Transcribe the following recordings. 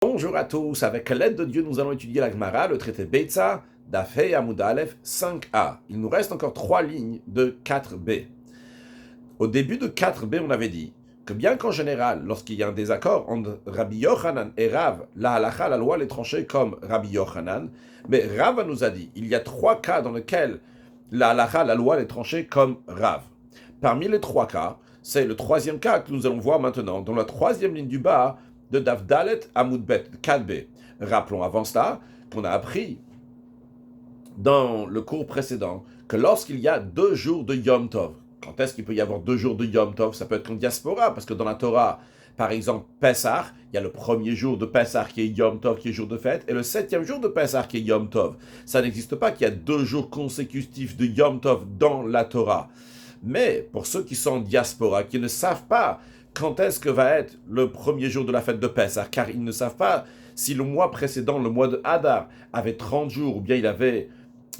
Bonjour à tous, avec l'aide de Dieu, nous allons étudier la Gemara, le traité Beitza, Dafei Amud Aleph 5a. Il nous reste encore 3 lignes de 4b. Au début de 4b, on avait dit que bien qu'en général, lorsqu'il y a un désaccord entre Rabbi Yochanan et Rav, la halacha, la loi, les tranchée comme Rabbi Yochanan, mais Rav nous a dit, il y a 3 cas dans lesquels la halacha, la loi, les tranchée comme Rav. Parmi les 3 cas, c'est le 3e cas que nous allons voir maintenant, dans la 3e ligne du bas, de Daf Dalet Amud Bet 4b. Rappelons avant cela qu'on a appris dans le cours précédent que lorsqu'il y a 2 jours de Yom Tov, quand est-ce qu'il peut y avoir 2 jours de Yom Tov? Ça peut être en diaspora, parce que dans la Torah, par exemple, Pessah, il y a le premier jour de Pessah qui est Yom Tov, qui est jour de fête, et le 7e jour de Pessah qui est Yom Tov. Ça n'existe pas qu'il y a 2 jours consécutifs de Yom Tov dans la Torah. Mais pour ceux qui sont en diaspora, qui ne savent pas quand est-ce que va être le premier jour de la fête de Pessah, car ils ne savent pas si le mois précédent, le mois de Hadar, avait 30 jours ou bien il avait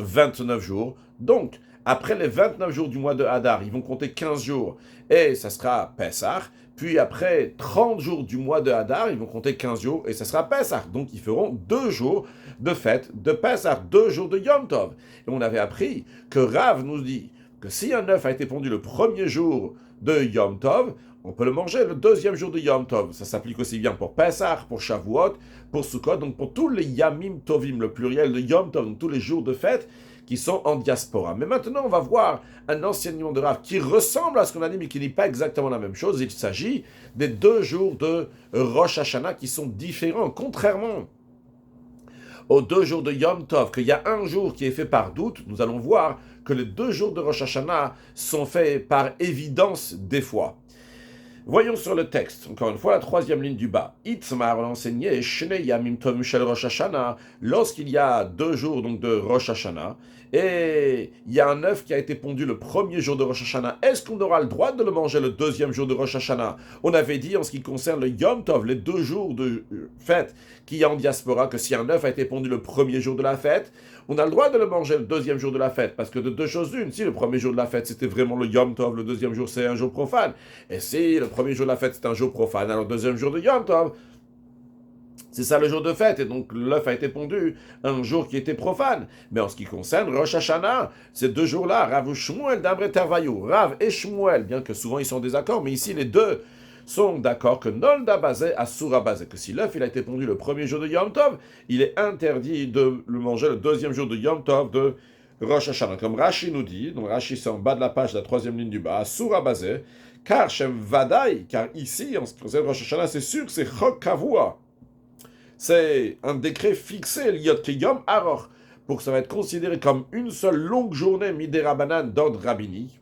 29 jours. Donc, après les 29 jours du mois de Hadar, ils vont compter 15 jours et ça sera Pessah. Puis après 30 jours du mois de Hadar, ils vont compter 15 jours et ça sera Pessah. Donc, ils feront 2 jours de fête de Pessah, 2 jours de Yom Tov. Et on avait appris que Rav nous dit que si un œuf a été pondu le premier jour de Yom Tov, on peut le manger le 2e jour de Yom Tov. Ça s'applique aussi bien pour Pessah, pour Shavuot, pour Sukkot, donc pour tous les Yamim Tovim, le pluriel de Yom Tov, donc tous les jours de fête qui sont en diaspora. Mais maintenant, on va voir un enseignement de Rav qui ressemble à ce qu'on a dit, mais qui n'est pas exactement la même chose. Il s'agit des 2 jours de Rosh Hashanah qui sont différents, contrairement aux 2 jours de Yom Tov, qu'il y a un jour qui est fait par doute. Nous allons voir que les 2 jours de Rosh Hashanah sont faits par évidence des fois. Voyons sur le texte, encore une fois, la 3e ligne du bas. Itzmar, on enseignait, Shnei Yamim Tov Shel Rosh Hashanah, lorsqu'il y a 2 jours donc de Rosh Hashanah, et il y a un œuf qui a été pondu le premier jour de Rosh Hashanah, est-ce qu'on aura le droit de le manger le 2e jour de Rosh Hashanah? On avait dit, en ce qui concerne le Yom Tov, les 2 jours de fête qu'il y a en diaspora, que si un œuf a été pondu le premier jour de la fête, on a le droit de le manger le 2e jour de la fête, parce que de 2 choses l'une, si le premier jour de la fête c'était vraiment le Yom Tov, le 2e jour c'est un jour profane, et si le premier jour de la fête c'est un jour profane, alors le 2e jour de Yom Tov, c'est ça le jour de fête, et donc l'œuf a été pondu un jour qui était profane. Mais en ce qui concerne Rosh Hashanah, ces 2 jours-là, Rav Shmuel d'Amre Tervayou, Rav et Shmuel, bien que souvent ils sont en désaccord, mais ici les deux sont d'accord que Nolda Bazé Asura Bazé, que si l'œuf il a été pondu le premier jour de Yom Tov, il est interdit de le manger le 2e jour de Yom Tov de Rosh Hashanah. Comme Rashi nous dit, donc Rashi c'est en bas de la page, la 3e ligne du bas, Asura Bazé, car Shem Vadaï, car ici, en ce qui concerne Rosh Hashanah, c'est sûr que c'est Chok Kavua. C'est un décret fixé, l'Yot Kiyom Aror, pour que ça va être considéré comme une seule longue journée Midérabanan d'ordre rabbinique.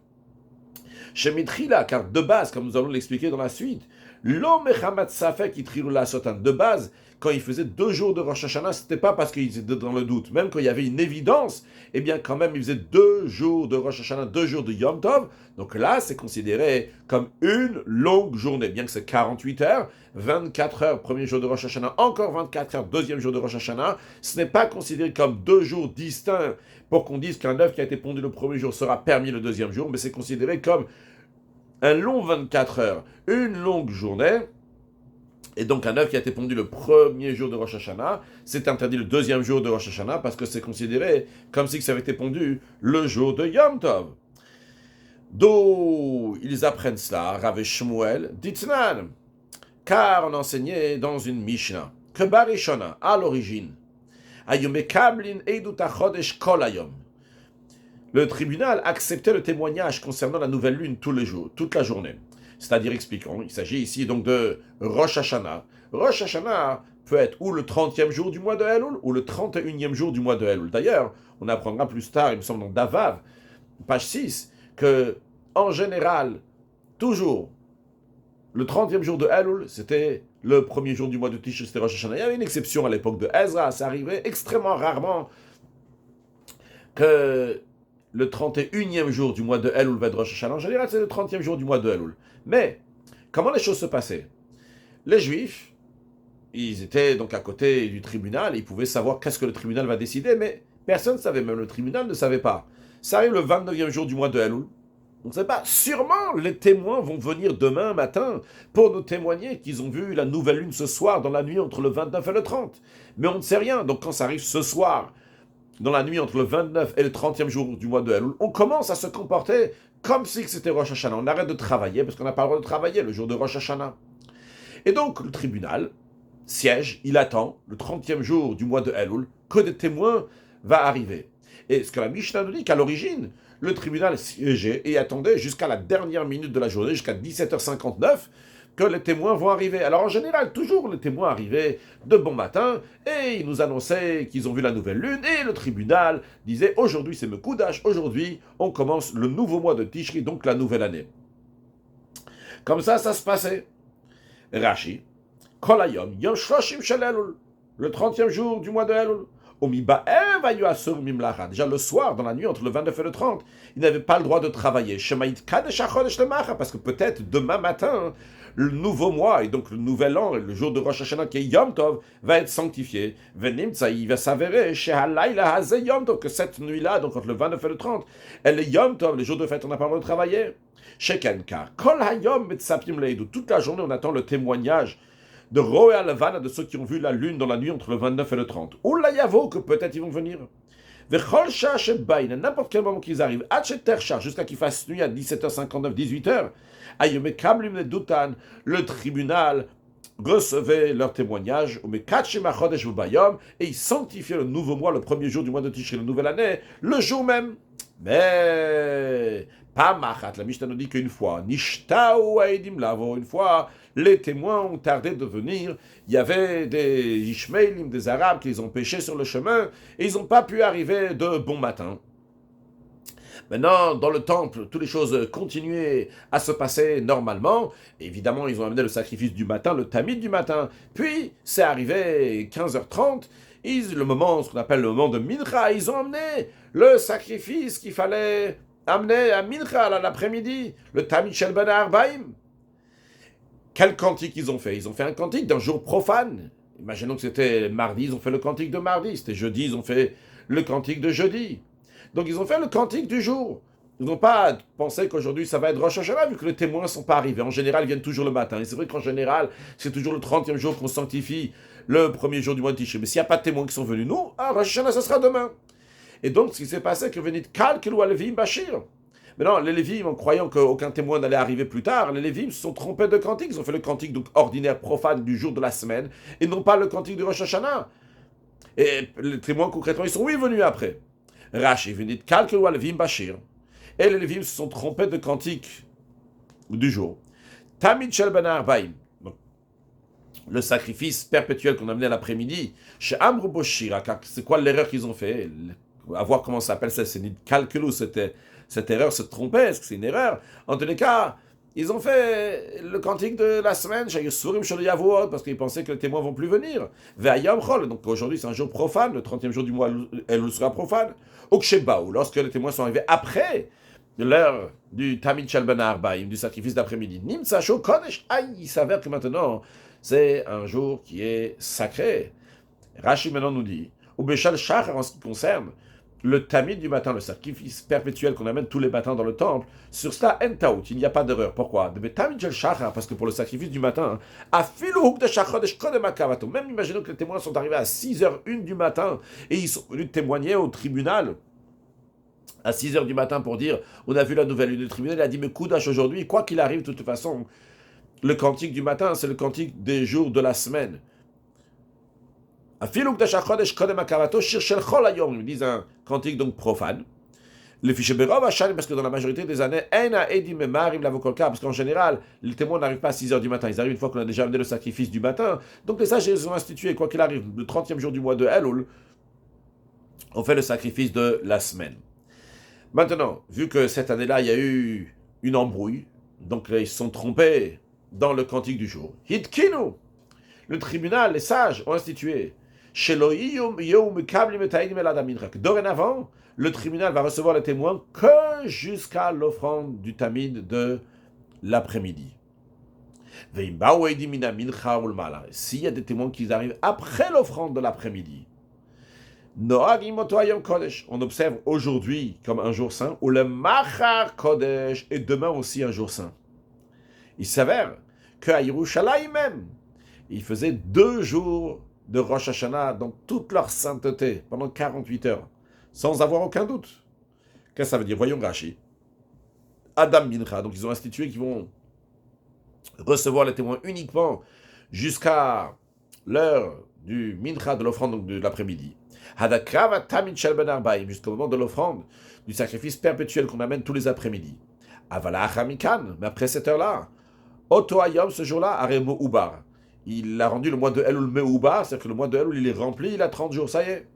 Chez Mitrila, car de base, comme nous allons l'expliquer dans la suite, l'homme Mechamat Safek Itrilu la Sotan, de base, quand il faisait 2 jours de Rosh Hashanah, c'était pas parce qu'ils étaient dans le doute. Même quand il y avait une évidence, eh bien quand même, il faisait 2 jours de Rosh Hashanah, 2 jours de Yom Tov. Donc là, c'est considéré comme une longue journée, bien que c'est 48 heures, 24 heures, premier jour de Rosh Hashanah, encore 24 heures, 2e jour de Rosh Hashanah. Ce n'est pas considéré comme 2 jours distincts pour qu'on dise qu'un œuf qui a été pondu le premier jour sera permis le 2e jour, mais c'est considéré comme un long 24 heures, une longue journée. Et donc un œuf qui a été pondu le premier jour de Rosh Hashanah, c'est interdit le 2e jour de Rosh Hashanah parce que c'est considéré comme si ça avait été pondu le jour de Yom Tov. D'où ils apprennent cela, Rav et Shmuel, d'Itnan, car on enseignait dans une Mishnah que Barishona, à l'origine, Ayomekablin Eidut HaChodesh Kol Hayom. Le tribunal acceptait le témoignage concernant la nouvelle lune tous les jours, toute la journée. C'est-à-dire, expliquons, il s'agit ici donc de Rosh Hashanah. Rosh Hashanah peut être ou le 30e jour du mois de Elul, ou le 31e jour du mois de Elul. D'ailleurs, on apprendra plus tard, il me semble dans Davav, page 6, que, en général, toujours, le 30e jour de Elul, c'était le premier jour du mois de Tishrei, c'était Rosh Hashanah. Il y avait une exception à l'époque de Ezra, ça arrivait extrêmement rarement que le 31e jour du mois de Elul va être Rosh Hashanah. En général, c'est le 30e jour du mois de Elul. Mais, comment les choses se passaient? Les Juifs, ils étaient donc à côté du tribunal, ils pouvaient savoir qu'est-ce que le tribunal va décider, mais personne ne savait, même le tribunal ne savait pas. Ça arrive le 29e jour du mois de Elul, On ne sait pas. Sûrement, les témoins vont venir demain matin pour nous témoigner qu'ils ont vu la nouvelle lune ce soir dans la nuit entre le 29 et le 30. Mais on ne sait rien. Donc quand ça arrive ce soir, dans la nuit entre le 29 et le 30e jour du mois de Elul, on commence à se comporter comme si c'était Rosh Hashanah. On arrête de travailler parce qu'on n'a pas le droit de travailler le jour de Rosh Hashanah. Et donc le tribunal siège, il attend le 30e jour du mois de Elul que des témoins vont arriver. Et ce que la Mishnah nous dit qu'à l'origine, le tribunal siégeait et attendait jusqu'à la dernière minute de la journée, jusqu'à 17h59, que les témoins vont arriver. Alors en général, toujours les témoins arrivaient de bon matin et ils nous annonçaient qu'ils ont vu la nouvelle lune et le tribunal disait aujourd'hui c'est Mekoudash, aujourd'hui on commence le nouveau mois de Tishri, donc la nouvelle année. Comme ça se passait. Rashi, Kolayom, Yom Shloshim Shel Elul, le 30e jour du mois de Elul. Déjà le soir, dans la nuit entre le 29 et le 30, il n'avait pas le droit de travailler. Parce que peut-être demain matin, le nouveau mois et donc le nouvel an, le jour de Rosh Hashanah qui est Yom Tov, va être sanctifié. Il va s'avérer que cette nuit-là, donc entre le 29 et le 30, elle est Yom Tov, le jour de fête, on n'a pas le droit de travailler. Toute la journée, on attend le témoignage de Roé à Levana, de ceux qui ont vu la lune dans la nuit entre le 29 et le 30. Ou la Yavo, que peut-être ils vont venir. N'importe quel moment qu'ils arrivent, jusqu'à qu'il fasse nuit à 17h59, 18h, le tribunal recevait leur témoignage, et ils sanctifiaient le nouveau mois, le premier jour du mois de Tishri, la nouvelle année, le jour même. Mais, pas machat, la Mishnah nous dit qu'une fois, une fois, les témoins ont tardé de venir, il y avait des Ishmaélim, des Arabes qui les ont pêchés sur le chemin, et ils n'ont pas pu arriver de bon matin. Maintenant, dans le temple, toutes les choses continuaient à se passer normalement. Évidemment, ils ont amené le sacrifice du matin, le tamid du matin. Puis, c'est arrivé 15h30, le moment, ce qu'on appelle le moment de Mincha, ils ont amené le sacrifice qu'il fallait amener à Mincha, l'après-midi, le tamid shel ben Arbaim. Quel cantique ils ont fait? Ils ont fait un cantique d'un jour profane. Imaginons que c'était mardi, ils ont fait le cantique de mardi. C'était jeudi, ils ont fait le cantique de jeudi. Donc ils ont fait le cantique du jour. Ils n'ont pas pensé qu'aujourd'hui ça va être Rosh Hashanah, vu que les témoins ne sont pas arrivés. En général, ils viennent toujours le matin. Et c'est vrai qu'en général, c'est toujours le 30e jour qu'on sanctifie le premier jour du mois de Tishrei. Mais s'il n'y a pas de témoins qui sont venus, nous, Rosh Hashanah, ça sera demain. Et donc, ce qui s'est passé, c'est que venit Kalkelu Alevim Bashir. Maintenant, les Lévim, en croyant qu'aucun témoin n'allait arriver plus tard, les Lévim se sont trompés de cantique. Ils ont fait le cantique donc ordinaire, profane du jour de la semaine, et non pas le cantique de Rosh Hashanah. Et les témoins, concrètement, ils sont venus après. Rashi venit Kalkelu Alevim Bashir. Et les Lévim se sont trompés de cantique du jour. Tamid Shel Ben Arbaim. Le sacrifice perpétuel qu'on a amené à l'après-midi. Chez Amr Boshira, c'est quoi l'erreur qu'ils ont fait? À voir comment ça s'appelle ça, c'est ni Kalkelu, cette erreur se trompait, est-ce que c'est une erreur? En tous les cas, ils ont fait le cantique de la semaine, parce qu'ils pensaient que les témoins vont plus venir. Donc aujourd'hui c'est un jour profane, le 30e jour du mois, elle sera profane. Ukshebaou, lorsque les témoins sont arrivés après l'heure du Tamid Shel Ben Arbaim, du sacrifice d'après-midi, Nimtsacho Kodesh, il s'avère que maintenant c'est un jour qui est sacré. Rashi maintenant nous dit, ou Beshal Shachar en ce qui concerne le tamid du matin, le sacrifice perpétuel qu'on amène tous les matins dans le temple, sur cela, entaout, il n'y a pas d'erreur. Pourquoi? Parce que pour le sacrifice du matin, même imaginons que les témoins sont arrivés à 6h01 du matin et ils sont venus témoigner au tribunal à 6h du matin pour dire on a vu la nouvelle lune. Le tribunal a dit mais Koudash aujourd'hui, quoi qu'il arrive, de toute façon, le cantique du matin, c'est le cantique des jours de la semaine. Ils me disent un cantique donc profane. Le fichier parce que dans la majorité des années, parce qu'en général, les témoins n'arrivent pas à 6h du matin, ils arrivent une fois qu'on a déjà amené le sacrifice du matin. Donc les sages ils ont institué, quoi qu'il arrive, le 30e jour du mois de Elul, on fait le sacrifice de la semaine. Maintenant, vu que cette année-là, il y a eu une embrouille, donc ils se sont trompés dans le cantique du jour. Hitkinu, le tribunal, les sages ont institué. Dorénavant, le tribunal va recevoir les témoins que jusqu'à l'offrande du tamid de l'après-midi. S'il y a des témoins qui arrivent après l'offrande de l'après-midi, Noagim oto hayom kodesh. On observe aujourd'hui comme un jour saint, ou le machar kodesh, et demain aussi un jour saint. Il s'avère qu'à Yerushalayim même, il faisait 2 jours de Rosh Hashanah dans toute leur sainteté, pendant 48 heures, sans avoir aucun doute. Qu'est-ce que ça veut dire? Voyons Rashi. Adam Mincha, donc ils ont institué qu'ils vont recevoir les témoins uniquement jusqu'à l'heure du Mincha, de l'offrande, donc de l'après-midi. Hadakrava Tamid Shel Ben Arbaim, jusqu'au moment de l'offrande, du sacrifice perpétuel qu'on amène tous les après-midi. Avala Achamikan, mais après cette heure-là, Oto Hayom, ce jour-là, Aremo Ubar. Il a rendu le mois de Elul Meubar, c'est-à-dire que le mois de Elul, il est rempli, il a 30 jours, ça y est.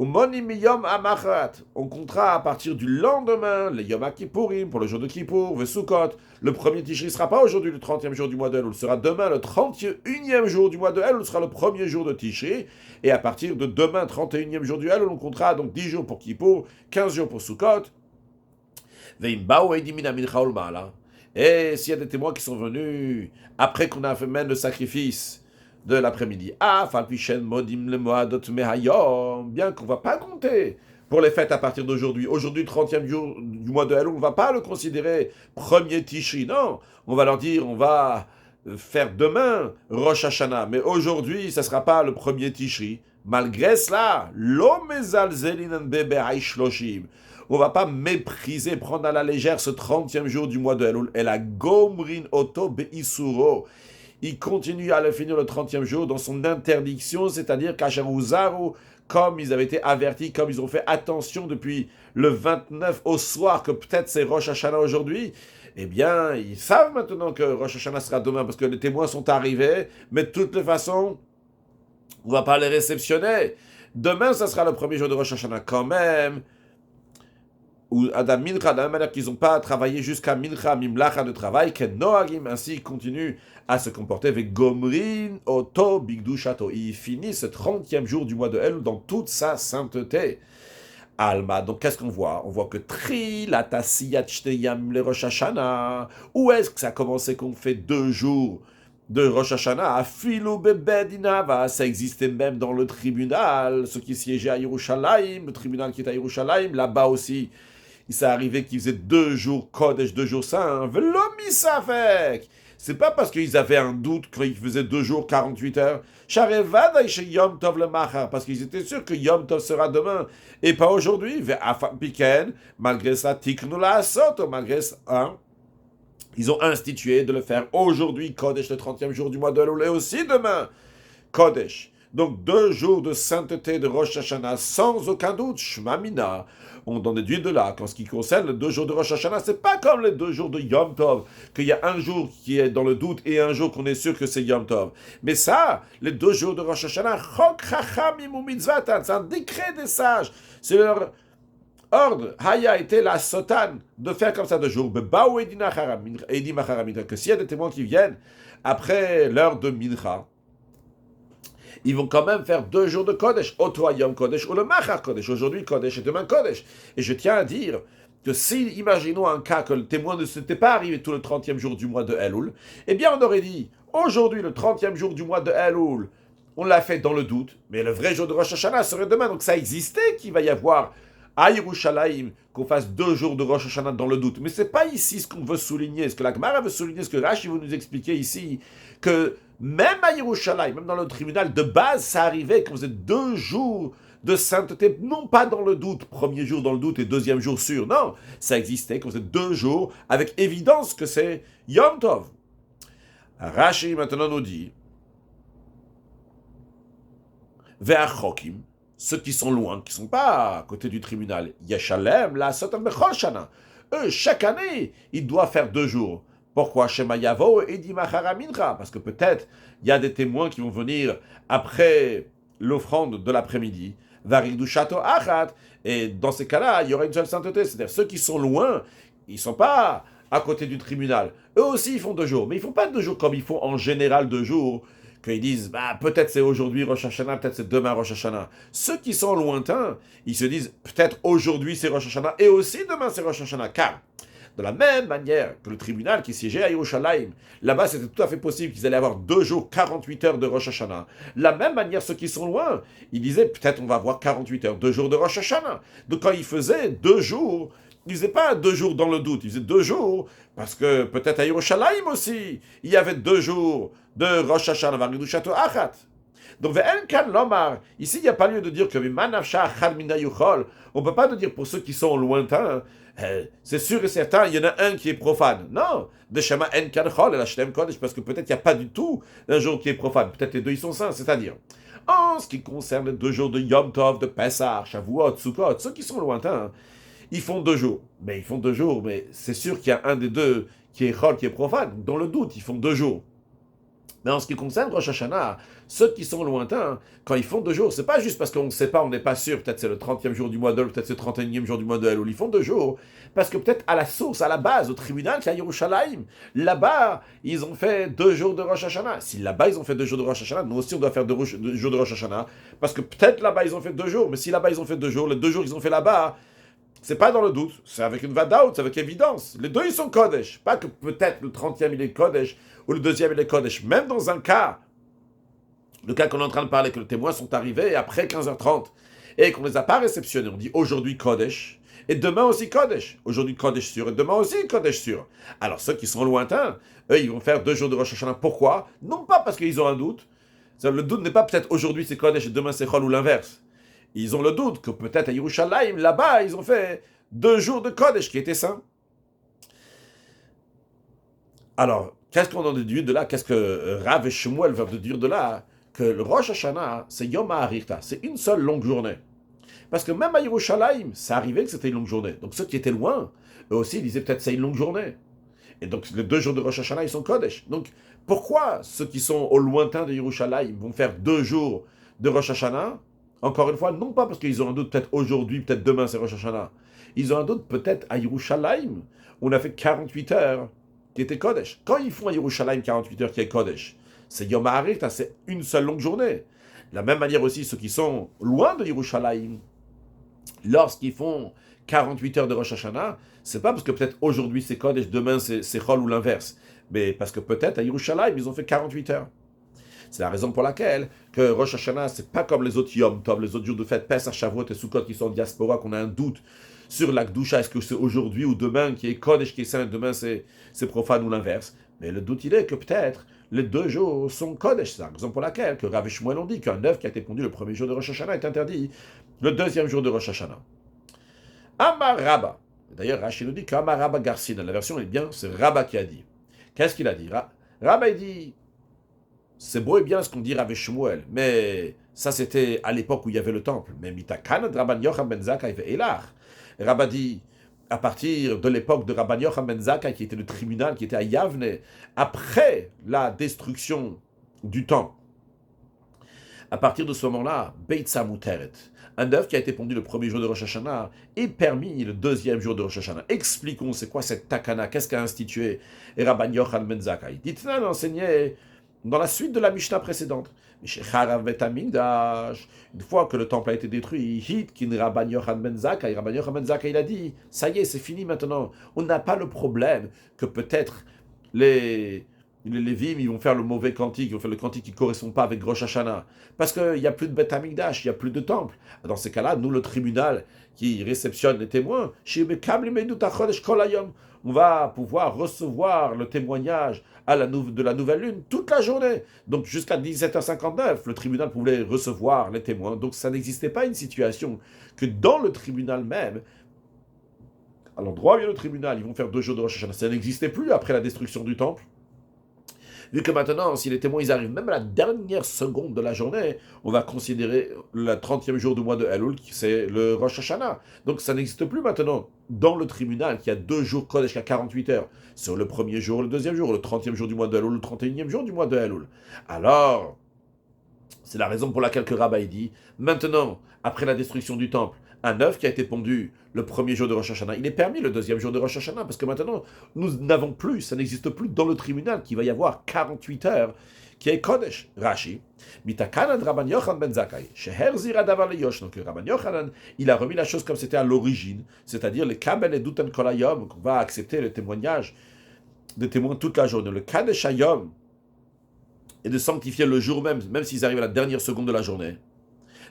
Umonim Yom Amachat, on comptera à partir du lendemain, le Yom Kippourim, pour le jour de Kippour, Vesukot. Le premier Tishri ne sera pas aujourd'hui le 30e jour du mois de Elul, sera demain le 31e jour du mois de Elul, sera le premier jour de Tishri. Et à partir de demain, 31e jour du Elul, on comptera donc 10 jours pour Kippour, 15 jours pour Sukot. Veimbaou Edimina Mincha Ulmala. Et s'il y a des témoins qui sont venus après qu'on a fait même le sacrifice de l'après-midi, bien qu'on ne va pas compter pour les fêtes à partir d'aujourd'hui. Aujourd'hui, 30e jour du mois de Elul, on ne va pas le considérer premier Tishri, non. On va leur dire, on va faire demain Rosh Hashanah, mais aujourd'hui, ça ne sera pas le premier Tishri. Malgré cela, on ne va pas mépriser, prendre à la légère ce 30e jour du mois de Elul. Et la Gomrin Oto Beisuro. Il continue à le finir le 30e jour dans son interdiction, c'est-à-dire Kasharuzaru, comme ils avaient été avertis, comme ils ont fait attention depuis le 29 au soir, que peut-être c'est Rosh Hashanah aujourd'hui. Eh bien, ils savent maintenant que Rosh Hashanah sera demain, parce que les témoins sont arrivés, mais de toutes les façons, on ne va pas les réceptionner. Demain, ça sera le premier jour de Rosh Hashanah quand même. Ou Adam Mincha, de la même manière qu'ils n'ont pas travaillé jusqu'à Mincha, Mimlacha de travail, que Noagim ainsi continue à se comporter avec Gomrin, Oto, Bigdushato. Il finit ce 30e jour du mois de Elul dans toute sa sainteté. Alma, donc qu'est-ce qu'on voit? On voit que Tri, la Tassiyat Shteyam, le Rosh Hashanah. Où est-ce que ça a commencé qu'on fait 2 jours de Rosh Hashanah? Afilo Bebedinava, ça existait même dans le tribunal, ce qui siégeait à Yerushalayim, le tribunal qui est à Yerushalayim, là-bas aussi. Il s'est arrivé qu'ils faisaient 2 jours Kodesh, 2 jours saints. Velomisafek. C'est pas parce qu'ils avaient un doute qu'ils faisaient 2 jours, 48 heures. Charevada chez Yom Tov le Machar. Parce qu'ils étaient sûrs que Yom Tov sera demain. Et pas aujourd'hui. Piken, malgré ça, Tiknu la Soto. Malgré ça, hein, ils ont institué de le faire aujourd'hui, Kodesh, le 30e jour du mois de Elul. Et aussi demain, Kodesh. Donc 2 jours de sainteté de Rosh Hashanah, sans aucun doute, Shmamina. On en déduit de là qu'en ce qui concerne les 2 jours de Rosh Hashanah, c'est pas comme les 2 jours de Yom Tov, qu'il y a un jour qui est dans le doute et un jour qu'on est sûr que c'est Yom Tov. Mais ça, les 2 jours de Rosh Hashanah, Chok Chachamim ou Mitzvatan, c'est un décret des sages. C'est leur ordre, Haya était la sotane de faire comme ça 2 jours. Bebaou Edim Acharamidra, que s'il y a des témoins qui viennent après l'heure de Mincha, ils vont quand même faire 2 jours de Kodesh, Oto Hayom Kodesh ou le Machar Kodesh, aujourd'hui Kodesh et demain Kodesh. Et je tiens à dire que si, imaginons un cas que le témoin ne s'était pas arrivé tout le 30e jour du mois de Elul, eh bien on aurait dit, aujourd'hui le 30e jour du mois de Elul, on l'a fait dans le doute, mais le vrai jour de Rosh Hashanah serait demain, donc ça existait qu'il va y avoir à Yerushalayim, qu'on fasse 2 jours de Rosh Hashanah dans le doute. Mais c'est pas ici ce qu'on veut souligner, ce que la Gemara veut souligner, ce que Rashi veut nous expliquer ici, que même à Yerushalayim, même dans le tribunal, de base, ça arrivait qu'on faisait 2 jours de sainteté, non pas dans le doute, premier jour dans le doute et deuxième jour sûr, non, ça existait qu'on faisait 2 jours avec évidence que c'est Yom Tov. Rashi maintenant nous dit, Ve'achokim, ceux qui sont loin, qui ne sont pas à côté du tribunal, Yeshalem, la Sotam Bechol Shana. Eux, chaque année, ils doivent faire 2 jours. Pourquoi Shema Yavo et Dimachara Mincha? Parce que peut-être, il y a des témoins qui vont venir après l'offrande de l'après-midi, Varidou Chato Achat, et dans ces cas-là, il y aura une seule sainteté. C'est-à-dire, ceux qui sont loin, ils ne sont pas à côté du tribunal. Eux aussi, ils font 2 jours. Mais ils ne font pas 2 jours comme ils font en général 2 jours, qu'ils disent, peut-être c'est aujourd'hui Rosh Hashanah, peut-être c'est demain Rosh Hashanah. Ceux qui sont lointains, ils se disent, peut-être aujourd'hui c'est Rosh Hashanah, et aussi demain c'est Rosh Hashanah. Car, De la même manière que le tribunal qui siégeait à Yerushalayim, là-bas c'était tout à fait possible qu'ils allaient avoir 2 jours, 48 heures de Rosh Hashanah. De la même manière, ceux qui sont loin, ils disaient peut-être on va avoir 48 heures, 2 jours de Rosh Hashanah. Donc quand ils faisaient 2 jours, ils faisaient pas 2 jours dans le doute, ils faisaient 2 jours, parce que peut-être à Yerushalayim aussi, il y avait 2 jours de Rosh Hashanah, Varidushato Achat. Donc, ici, il n'y a pas lieu de dire que on ne peut pas dire pour ceux qui sont lointains, c'est sûr et certain, il y en a un qui est profane. Non, parce que peut-être il n'y a pas du tout un jour qui est profane. Peut-être les deux, ils sont saints, c'est-à-dire, en ce qui concerne les 2 jours de Yom Tov, de Pessah, Shavuot, Sukkot, ceux qui sont lointains, ils font 2 jours. Mais ils font 2 jours, mais c'est sûr qu'il y a un des deux qui est chol, qui est profane. Dans le doute, ils font 2 jours. Mais en ce qui concerne Rosh Hashanah, ceux qui sont lointains, quand ils font 2 jours, c'est pas juste parce qu'on ne sait pas, on n'est pas sûr, peut-être c'est le 30e jour du mois d'El, peut-être c'est le 31e jour du mois d'El, où ils font 2 jours, parce que peut-être à la source, à la base, au tribunal qui est à Yerushalayim, là-bas, ils ont fait 2 jours de Rosh Hashanah. Si là-bas, ils ont fait 2 jours de Rosh Hashanah, nous aussi, on doit faire 2 jours de Rosh Hashanah, parce que peut-être là-bas, ils ont fait 2 jours, mais si là-bas, ils ont fait 2 jours, les 2 jours qu'ils ont fait là-bas, c'est pas dans le doute, c'est avec une vadaout, c'est avec évidence. Les deux, ils sont Kodesh. Pas que peut-être le 30e, il est Kodesh, ou le 2e, il est Kodesh. Même dans un cas, le cas qu'on est en train de parler, que les témoins sont arrivés après 15h30, et qu'on ne les a pas réceptionnés, on dit aujourd'hui Kodesh, et demain aussi Kodesh. Aujourd'hui Kodesh sûr, et demain aussi Kodesh sûr. Alors ceux qui sont lointains, eux, ils vont faire 2 jours de Rosh Hashanah. Pourquoi? Non pas parce qu'ils ont un doute. Le doute n'est pas peut-être aujourd'hui c'est Kodesh et demain c'est Chol ou l'inverse. Ils ont le doute que peut-être à Yerushalayim, là-bas, ils ont fait 2 jours de Kodesh qui étaient saints. Alors, qu'est-ce qu'on en déduit de là? Qu'est-ce que Rav et Shmuel veulent déduire de là? Que le Rosh Hashanah, c'est Yom HaArirta, c'est une seule longue journée. Parce que même à Yerushalayim, ça arrivait que c'était une longue journée. Donc ceux qui étaient loin, eux aussi, ils disaient peut-être c'est une longue journée. Et donc les 2 jours de Rosh Hashanah, ils sont Kodesh. Donc pourquoi ceux qui sont au lointain de Yerushalayim vont faire 2 jours de Rosh Hashanah? Encore une fois, non pas parce qu'ils ont un doute, peut-être aujourd'hui, peut-être demain, c'est Rosh Hashanah. Ils ont un doute, peut-être à Yerushalayim, on a fait 48 heures qui étaient Kodesh. Quand ils font à Yerushalayim 48 heures qui est Kodesh, c'est Yom HaArirta, c'est une seule longue journée. De la même manière aussi, ceux qui sont loin de Yerushalayim, lorsqu'ils font 48 heures de Rosh Hashanah, c'est pas parce que peut-être aujourd'hui c'est Kodesh, demain c'est Chol ou l'inverse, mais parce que peut-être à Yerushalayim, ils ont fait 48 heures. C'est la raison pour laquelle que Rosh Hashanah, c'est pas comme les autres Yom Tov, les autres jours de fête, Pesach, Shavuot et Sukkot qui sont en diaspora, qu'on a un doute sur la Kedusha, est-ce que c'est aujourd'hui ou demain qui est Kodesh, qui est saint, demain c'est profane ou l'inverse. Mais le doute il est que peut-être les 2 jours sont Kodesh. C'est la raison pour laquelle que Rav et Shmuel ont dit qu'un œuf qui a été pondu le premier jour de Rosh Hashanah est interdit le 2e jour de Rosh Hashanah. Amar Rabba. D'ailleurs, Rashi nous dit qu'Amar Rabba Garcine, la version est bien, c'est Rabba qui a dit. Qu'est-ce qu'il a dit? Rabba il dit, c'est beau et bien ce qu'on dit Rav et Shmuel, mais ça c'était à l'époque où il y avait le temple. Mais Mitakan, Rabban Yochanan ben Zakkai ve Elach. Rabba dit, à partir de l'époque de Rabban Yochanan ben Zakkai, qui était le tribunal, qui était à Yavne, après la destruction du temple, à partir de ce moment-là, Beitza Muteret, un œuf qui a été pondu le premier jour de Rosh Hashanah est permis le 2e jour de Rosh Hashanah. Expliquons, c'est quoi cette takana? Qu'est-ce qu'a institué Rabban Yochanan ben Zakkai? Dites-nous enseigner dans la suite de la Mishnah précédente. Une fois que le temple a été détruit, Rabban Yochanan ben Zakkai, il a dit, ça y est, c'est fini maintenant. On n'a pas le problème que peut-être les Lévim, ils vont faire le mauvais cantique, ils vont faire le cantique qui ne correspond pas avec Rosh Hashanah. Parce qu'il n'y a plus de Beth Amikdash, il n'y a plus de temple. Dans ces cas-là, nous, le tribunal qui réceptionne les témoins, on va pouvoir recevoir le témoignage de la nouvelle lune toute la journée. Donc jusqu'à 17h59, le tribunal pouvait recevoir les témoins. Donc ça n'existait pas une situation que dans le tribunal même, à l'endroit où il y a le tribunal, ils vont faire 2 jours de Rosh Hashanah. Ça n'existait plus après la destruction du temple. Vu que maintenant, si les témoins ils arrivent même à la dernière seconde de la journée, on va considérer le 30e jour du mois de Elul, qui c'est le Rosh Hashanah. Donc ça n'existe plus maintenant dans le tribunal, qui a 2 jours Kodesh, qui a 48 heures, sur le premier jour, le 2e jour, le 30e jour du mois de Elul, le 31e jour du mois de Elul. Alors, C'est la raison pour laquelle que Rabbi dit, maintenant, après la destruction du temple, un œuf qui a été pondu le premier jour de Rosh Hashanah, il est permis le deuxième jour de Rosh Hashanah, parce que maintenant, nous n'avons plus, ça n'existe plus dans le tribunal qu'il va y avoir 48 heures qui est Kodesh. Rashi, Mitakanad Rabban Yochanan ben Zakkai, Sheherzir Adavar le Yosh. Donc Rabban Yochanan, il a remis la chose comme c'était à l'origine, c'est-à-dire le Kabel et Dutan Kolayom, qu'on va accepter le témoignage des témoins toute la journée. Le Kadesh Hayom, et de sanctifier le jour même, même s'ils arrivent à la dernière seconde de la journée.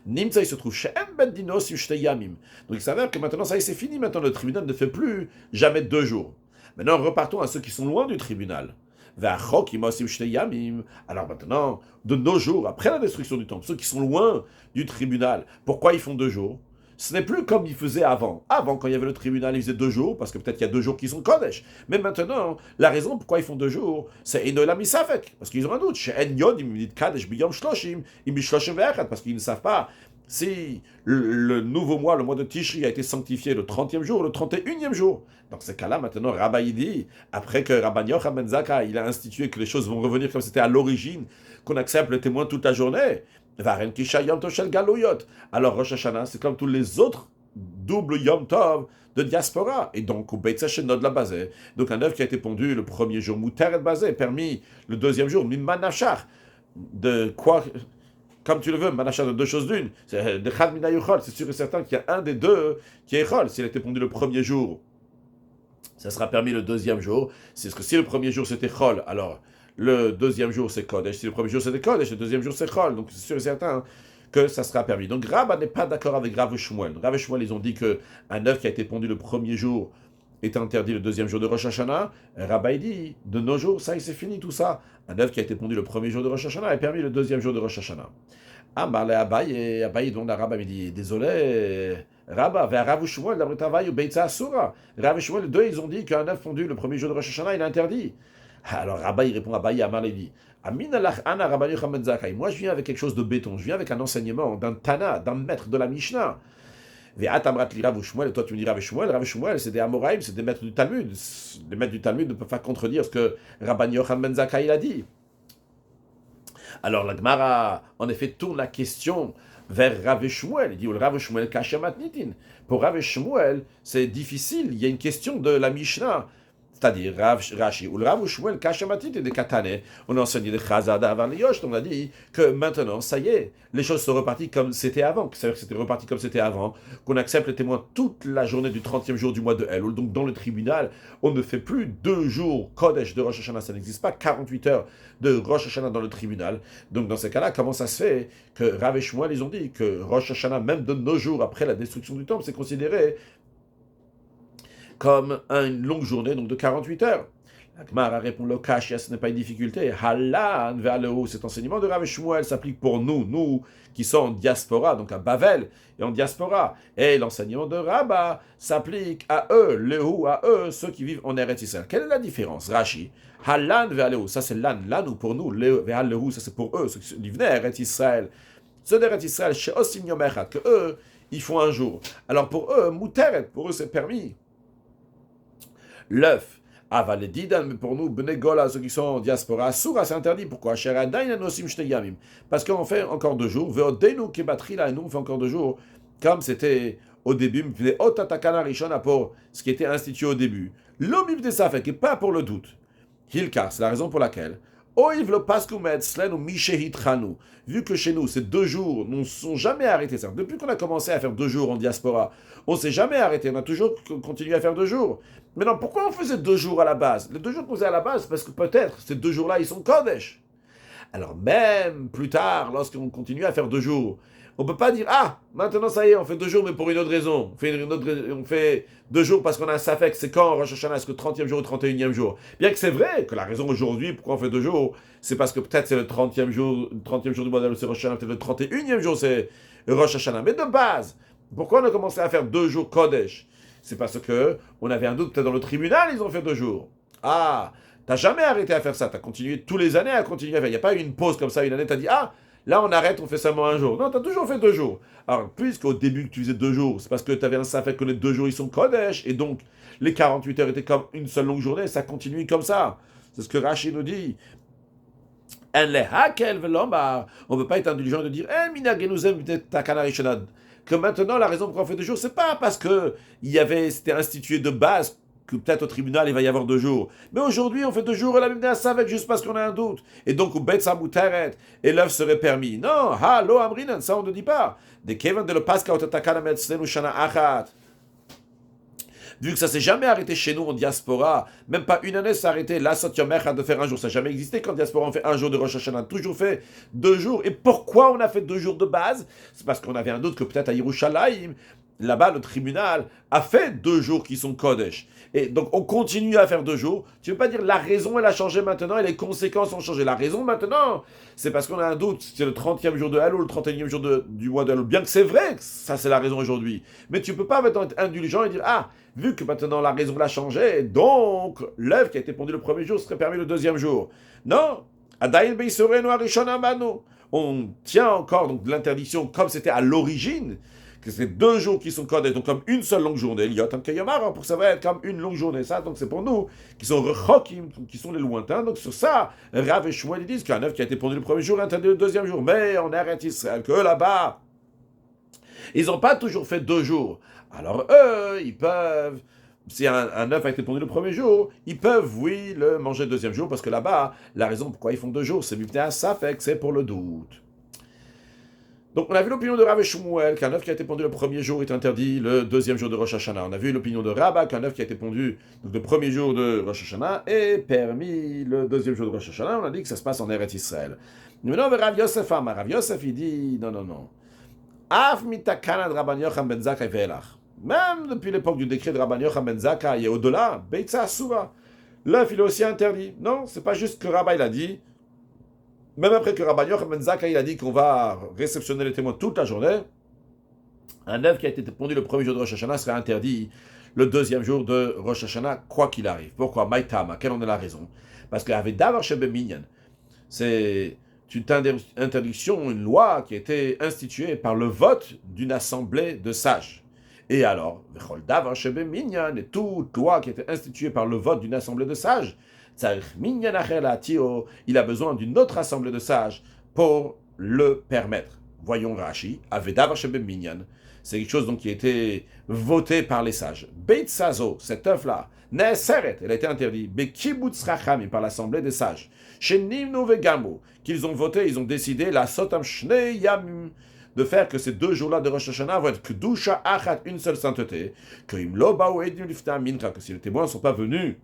Nimtza, il se trouve chez Ben Dinos Yamim. Donc il s'avère que maintenant, ça y est, c'est fini. Maintenant, le tribunal ne fait plus jamais 2 jours. Maintenant, repartons à ceux qui sont loin du tribunal. Alors maintenant, de nos jours, après la destruction du temple, ceux qui sont loin du tribunal, pourquoi ils font 2 jours? Ce n'est plus comme ils faisaient avant. Avant, quand il y avait le tribunal, ils faisaient 2 jours, parce que peut-être qu'il y a 2 jours qui sont Kodesh. Mais maintenant, la raison pourquoi ils font 2 jours, c'est Enola Misafek, parce qu'ils ont un doute. Parce qu'ils ne savent pas si le nouveau mois, le mois de Tishri, a été sanctifié le 30e jour ou le 31e jour. Dans ces cas-là, maintenant, Rabbi dit, après que Rabban Yochanan ben Zakkai, il a institué que les choses vont revenir comme c'était à l'origine, qu'on accepte le témoin toute la journée, alors Rosh Hashanah, c'est comme tous les autres doubles Yom Tov de diaspora. Et donc, au Beit Shenod la basé. Donc, un œuf qui a été pondu le premier jour, Mouter et basé, permis le deuxième jour, Mimanachar. De quoi, comme tu le veux, Manachar de 2 choses d'une. C'est de Chad Minayuchol. C'est sûr et certain qu'il y a un des deux qui est Chol. S'il a été pondu le premier jour, ça sera permis le deuxième jour. C'est que si le premier jour c'était Chol, alors le deuxième jour c'est Kodesh. Si le premier jour c'était Kodesh, le deuxième jour c'est Chol. Donc c'est sûr et certain que ça sera permis. Donc Rabba n'est pas d'accord avec Rav Shmuel. Rav Shmuel, ils ont dit qu'un œuf qui a été pondu le premier jour est interdit le deuxième jour de Rosh Hashanah. Rabba dit, de nos jours, ça c'est fini tout ça. Un œuf qui a été pondu le premier jour de Rosh Hashanah est permis le deuxième jour de Rosh Hashanah. Amarle Abaye, Abaye donc Rabba me dit, désolé, Rabba, vers Rav Shmuel, la travail au Beitza Asura. Rav Shmuel, les deux, ils ont dit qu'un œuf pondu le premier jour de Rosh Hashanah, il est interdit. Alors Rabba, il répond à Abaye, Amarle, il dit, moi je viens avec quelque chose de béton, je viens avec un enseignement d'un Tana, d'un maître de la Mishnah. Et toi tu me dis Rav Shmuel, c'est des Amoraïm, c'est des maîtres du Talmud. Les maîtres du Talmud ne peuvent pas contredire ce que Rabban Yochanan ben Zakkai a dit. Alors la Gemara, en effet, tourne la question vers Rav Shmuel. Il dit, Rav Shmuel kasher matnitin. Pour Rav Shmuel, c'est difficile, il y a une question de la Mishnah. C'est-à-dire, Rashi, ou le Rav Shmuel Kashamatit et de Katane, on a enseigné de Chazada avant le Yosh, on a dit que maintenant, ça y est, les choses sont reparties comme c'était avant, c'est-à-dire que c'était reparti comme c'était avant, qu'on accepte les témoins toute la journée du 30e jour du mois de Elul. Donc dans le tribunal, on ne fait plus 2 jours Kodesh de Rosh Hashanah, ça n'existe pas 48 heures de Rosh Hashanah dans le tribunal. Donc dans ces cas-là, comment ça se fait que Rav et Shmuel, ils ont dit que Rosh Hashanah, même de nos jours après la destruction du temple, c'est considéré comme une longue journée, donc de 48 heures. La Gemara répond, le Kashia, ce n'est pas une difficulté. Halan vers le haut, cet enseignement de Rav Shmuel s'applique pour nous qui sommes en diaspora, donc à Bavel et en diaspora. Et l'enseignement de Rabba s'applique à eux, le haut, à eux, ceux qui vivent en Eretz Israël. Quelle est la différence? Rashi, Halan vers le haut, ça c'est l'an, ou pour nous, vers le haut, ça c'est pour eux, ceux qui venaient à Eretz Israël. Ceux d'Eretz Israël, chez Osim Yom Echad, que eux, ils font un jour. Alors pour eux, Mouteret, pour eux c'est permis. L'œuf, Avaledidan, mais pour nous, Benegola, ceux qui sont en diaspora, Asura, c'est interdit. Pourquoi? Parce qu'on fait encore 2 jours. Veodenu Kebatrila, et nous on fait encore 2 jours, comme c'était au début, pour ce qui était institué au début. L'omib de Safek, et pas pour le doute. Hilkar, c'est la raison pour laquelle. Vu que chez nous, ces 2 jours ne sont jamais arrêtés. Depuis qu'on a commencé à faire 2 jours en diaspora, on ne s'est jamais arrêté. On a toujours continué à faire 2 jours. Maintenant, pourquoi on faisait 2 jours à la base? Les 2 jours qu'on faisait à la base, parce que peut-être ces 2 jours-là, ils sont Kodesh. Alors même plus tard, lorsqu'on continue à faire 2 jours, on ne peut pas dire, ah, maintenant ça y est, on fait 2 jours, mais pour une autre raison. On fait 2 jours parce qu'on a un safek, c'est quand Rosh Hashanah, est-ce que 30e jour ou 31e jour? Bien que c'est vrai que la raison aujourd'hui, pourquoi on fait 2 jours, c'est parce que peut-être c'est le 30e jour du mois d'Elul, c'est Rosh Hashanah, peut-être le 31e jour, c'est Rosh Hashanah. Mais de base, pourquoi on a commencé à faire 2 jours Kodesh? C'est parce que on avait un doute, peut-être dans le tribunal, ils ont fait 2 jours. Ah, t'as jamais arrêté à faire ça, t'as continué tous les années à continuer à faire. Il n'y a pas eu une pause comme ça, une année, t'as dit, ah, là on arrête, on fait seulement 1 jour. Non, t'as toujours fait 2 jours. Alors, puisqu'au début que tu faisais 2 jours, c'est parce que t'avais un safek que les 2 jours ils sont Kodesh, et donc les 48 heures étaient comme une seule longue journée, ça continue comme ça. C'est ce que Rashi nous dit. On ne peut pas être indulgent de dire que maintenant la raison pour laquelle on fait 2 jours, c'est pas parce que c'était institué de base que peut-être au tribunal il va y avoir 2 jours. Mais aujourd'hui on fait 2 jours et la Biblia savait juste parce qu'on a un doute. Et donc et l'œuf serait permis. Non, ça on ne dit pas. De Kevin de le Pascal Shana Achat. Vu que ça s'est jamais arrêté chez nous en diaspora, même pas une année s'est arrêté la Sot Yom Echad de faire un jour, ça n'a jamais existé qu'en diaspora on fait un jour de Rosh Hashanah, on a toujours fait 2 jours. Et pourquoi on a fait 2 jours de base? C'est parce qu'on avait un doute que peut-être à Yerushalayim, là-bas le tribunal a fait 2 jours qui sont Kodesh. Et donc on continue à faire 2 jours. Tu ne veux pas dire la raison elle a changé maintenant et les conséquences ont changé. La raison maintenant, c'est parce qu'on a un doute. C'est le 30e jour de Elul, le 31e jour du mois de Elul. Bien que c'est vrai que ça c'est la raison aujourd'hui. Mais tu ne peux pas maintenant être indulgent et dire vu que maintenant la raison l'a changé, donc l'œuf qui a été pondu le premier jour serait permis le deuxième jour. Non. On tient encore donc l'interdiction comme c'était à l'origine, que c'est 2 jours qui sont codés, donc comme une seule longue journée. Il y a tant qu'il y a pour que ça va être comme une longue journée. Ça, donc c'est pour nous qui sont rechokim, qui sont les lointains. Donc sur ça, Rav et Shmuel disent qu'un œuf qui a été pondu le premier jour est interdit le deuxième jour. Mais on arrête Israël que là-bas, ils n'ont pas toujours fait 2 jours. Alors eux, ils peuvent, si un œuf a été pondu le premier jour, ils peuvent, oui, le manger le deuxième jour, parce que là-bas, la raison pourquoi ils font 2 jours, c'est ça fait que c'est pour le doute. Donc on a vu l'opinion de Rav et Shmuel qu'un œuf qui a été pondu le premier jour est interdit le deuxième jour de Rosh Hashanah. On a vu l'opinion de Rabba qu'un œuf qui a été pondu donc, le premier jour de Rosh Hashanah est permis le deuxième jour de Rosh Hashanah. On a dit que ça se passe en Eretz Israël. Maintenant, Rav Yosef Amar. Rav Yosef, il dit non. Af mitakana de Rabban Yochanan ben Zakkai ve'elach. Même depuis l'époque du décret de Rabban Yochanan ben Zakkai et au-delà, Beitza Asura. L'œuf, il est aussi interdit. Non, c'est pas juste que Rabba, il a dit. Même après que Rabban Yochanan ben Zakkai, il a dit qu'on va réceptionner les témoins toute la journée, un œuf qui a été pondu le premier jour de Rosh Hashanah serait interdit le deuxième jour de Rosh Hashanah, quoi qu'il arrive. Pourquoi? Maïtama, quelle en est la raison? Parce qu'il y avait Davar Shebe Minyan. C'est une interdiction, une loi qui a été instituée par le vote d'une assemblée de sages. Et alors, et toute loi qui a été instituée par le vote d'une assemblée de sages, il a besoin d'une autre assemblée de sages pour le permettre. Voyons Rashi, c'est quelque chose donc qui a été voté par les sages. Beit Sazo, cet œuf-là, elle a été interdite. Bekibutz Rachami, par l'assemblée des sages. Chez Nimnu Vegamu, qu'ils ont voté, ils ont décidé, la Sotam Shnei Yamim, de faire que ces 2 jours-là de Rosh Hashanah vont être Kedusha Achat, une seule sainteté, que Imlo Baou Edim Lifta Mincha, que si les témoins ne sont pas venus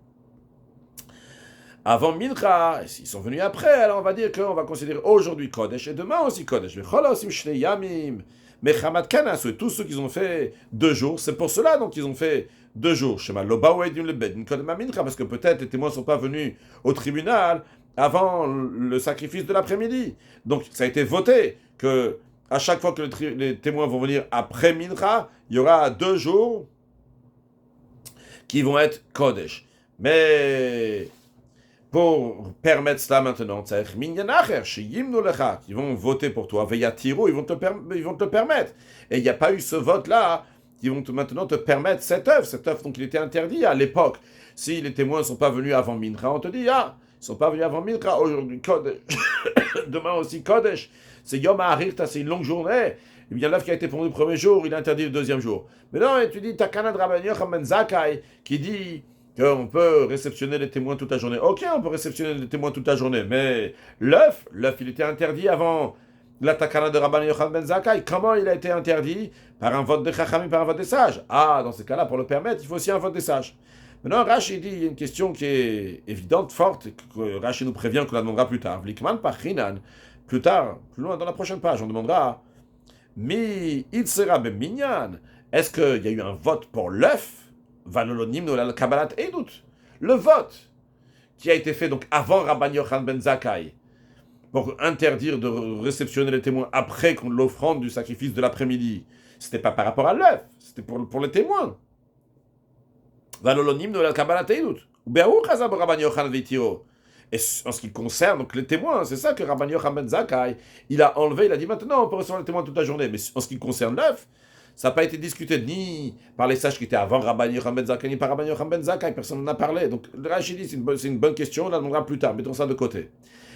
avant Mincha, et s'ils sont venus après, alors on va dire qu'on va considérer aujourd'hui Kodesh, et demain aussi Kodesh. Vechola Osim Shnei Yamim, Mechamad Kanas, et tous ceux qui ont fait 2 jours, c'est pour cela donc qu'ils ont fait 2 jours. Shema Lo Baou Edim Lebed, Kodem Mincha, parce que peut-être les témoins ne sont pas venus au tribunal avant le sacrifice de l'après-midi. Donc ça a été voté que à chaque fois que les témoins vont venir après Mincha, il y aura 2 jours qui vont être Kodesh. Mais pour permettre cela maintenant, ils vont voter pour toi, ils vont te permettre. Et il n'y a pas eu ce vote-là qui vont maintenant te permettre cet œuf, donc il était interdit à l'époque. Si les témoins ne sont pas venus avant Mincha, on te dit, ils ne sont pas venus avant Mincha, aujourd'hui Kodesh, demain aussi Kodesh. C'est Yom HaArirta, c'est une longue journée. Et bien l'œuf qui a été pondu le premier jour, il est interdit le deuxième jour. Mais non, et tu dis, Takana de Rabban Yochanan ben Zakkai, qui dit qu'on peut réceptionner les témoins toute la journée. Ok, on peut réceptionner les témoins toute la journée, mais l'œuf, il était interdit avant la Takana de Rabban Yochanan ben Zakkai. Comment il a été interdit? Par un vote de Chachamim, par un vote des sages. Dans ces cas-là, pour le permettre, il faut aussi un vote des sages. Maintenant, Rashi dit, il y a une question qui est évidente, forte, que Rashi nous prévient qu'on la demandera plus tard. Vlikman Pachinan. Plus tard, plus loin dans la prochaine page, on demandera mais il sera minyan. Est-ce qu'il y a eu un vote pour l'œuf? Vanolonim no la Kabbalat Edut. Le vote qui a été fait donc avant Rabban Yochanan ben Zakkai pour interdire de réceptionner les témoins après l'offrande du sacrifice de l'après-midi. C'était pas par rapport à l'œuf, c'était pour les témoins. Vanolonim no la Kabbalat Edut. Be'ou chazab Rabban Yochanan vitiro. Et en ce qui concerne donc les témoins, c'est ça que Rabban Yochanan ben Zakkai, il a enlevé, il a dit maintenant on peut recevoir les témoins toute la journée. Mais en ce qui concerne l'œuf, Ça n'a pas été discuté ni par les sages qui étaient avant Rabban Yochanan ben Zakkai, ni par Rabban Yochanan ben Zakkai. Personne n'en a parlé. Donc, le Rashi dit c'est une bonne question, on la demandera plus tard. Mettons ça de côté.